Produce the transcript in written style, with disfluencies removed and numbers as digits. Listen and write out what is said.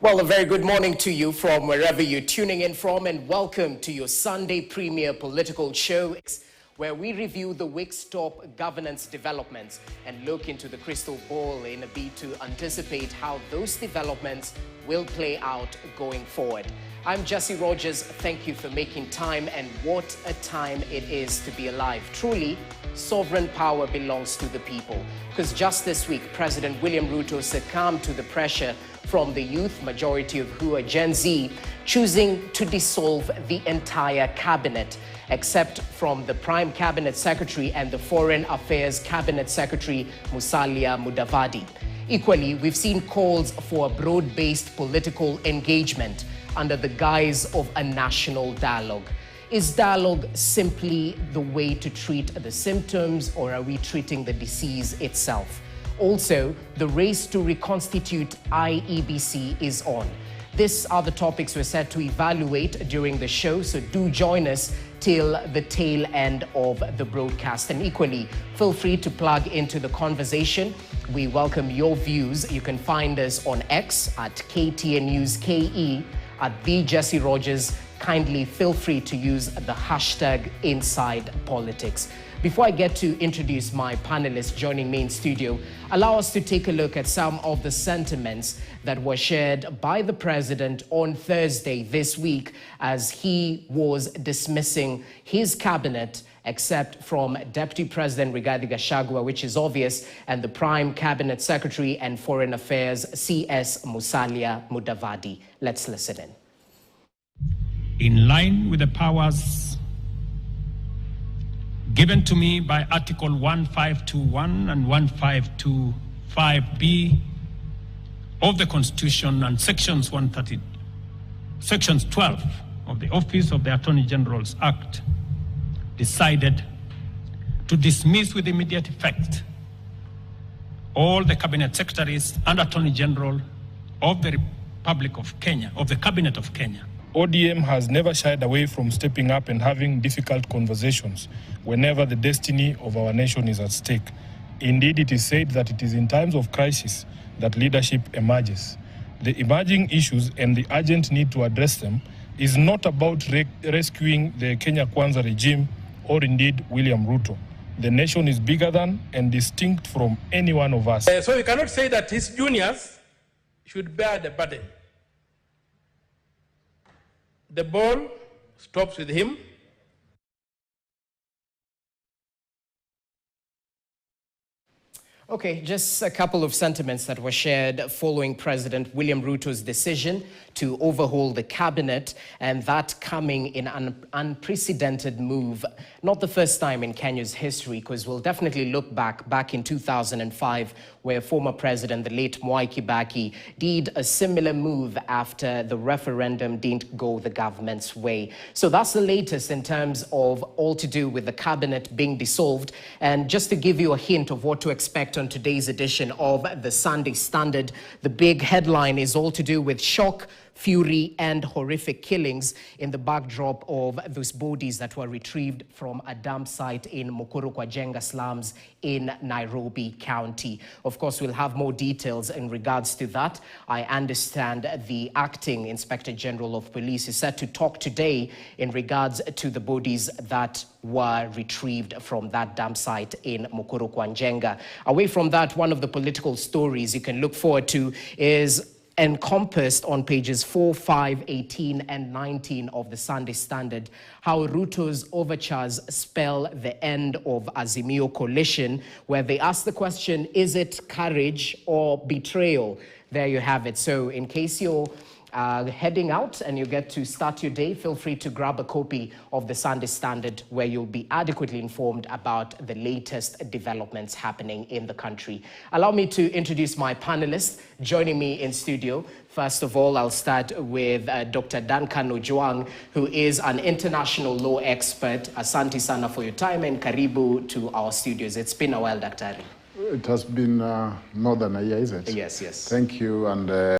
Well, a very good morning to you from wherever you're tuning in from, and welcome to your Sunday premiere political show, where we review the week's top governance developments and look into the crystal ball in a bid to anticipate how those developments will play out going forward. I'm Jesse Rogers. Thank you for making time, and what a time it is to be alive. Truly, sovereign power belongs to the people, because just this week, President William Ruto succumbed to the pressure from the youth, majority of who are Gen Z, choosing to dissolve the entire cabinet, except from the Prime Cabinet Secretary and the Foreign Affairs Cabinet Secretary, Musalia Mudavadi. Equally, we've seen calls for a broad-based political engagement under the guise of a national dialogue. Is dialogue simply the way to treat the symptoms, or are we treating the disease itself? Also, the race to reconstitute IEBC is on. These are the topics we're set to evaluate during the show, so do join us till the tail end of the broadcast. And equally, feel free to plug into the conversation. We welcome your views. You can find us on X at KTNNewsKE, at the Jesse Rogers. Kindly feel free to use the hashtag InsidePolitics. Before I get to introduce my panelists joining me in studio, allow us to take a look at some of the sentiments that were shared by the president on Thursday this week as he was dismissing his cabinet, except from Deputy President Rigathi Gachagua, which is obvious, and the Prime Cabinet Secretary and Foreign Affairs CS Musalia Mudavadi. Let's listen in. In line with the powers given to me by Article 1521 and 1525B of the Constitution and Sections 12 of the Office of the Attorney General's Act, decided to dismiss with immediate effect all the Cabinet Secretaries and Attorney General of the Republic of Kenya, of the Cabinet of Kenya. ODM has never shied away from stepping up and having difficult conversations whenever the destiny of our nation is at stake. Indeed, it is said that it is in times of crisis that leadership emerges. The emerging issues and the urgent need to address them is not about rescuing the Kenya Kwanza regime or indeed William Ruto. The nation is bigger than and distinct from any one of us. So you cannot say that his juniors should bear the burden. The ball stops with him. Okay, just a couple of sentiments that were shared following President William Ruto's decision to overhaul the cabinet, and that coming in an unprecedented move. Not the first time in Kenya's history, because we'll definitely look back in 2005, where former president, the late Mwai Kibaki, did a similar move after the referendum didn't go the government's way. So that's the latest in terms of all to do with the cabinet being dissolved. And just to give you a hint of what to expect on today's edition of the Sunday Standard, the big headline is all to do with shock, fury, and horrific killings in the backdrop of those bodies that were retrieved from a dump site in Mukuru kwa Jenga slums in Nairobi County. Of course, we'll have more details in regards to that. I understand the acting Inspector General of Police is set to talk today in regards to the bodies that were retrieved from that dump site in Mukuru kwa Jenga. Away from that, one of the political stories you can look forward to is encompassed on pages 4, 5, 18, and 19 of the Sunday Standard, how Ruto's overtures spell the end of Azimio coalition, where they ask the question, is it courage or betrayal? There you have it. So in case you're heading out and you get to start your day, feel free to grab a copy of the Sunday Standard, where you'll be adequately informed about the latest developments happening in the country. Allow me to introduce my panelists joining me in studio. First of all, I'll start with Dr. Duncan Ojwang, who is an international law expert. Asante sana for your time, and karibu to our studios. It's been a while, Daktari. It has been more than a year, is it? Yes, yes. Thank you, and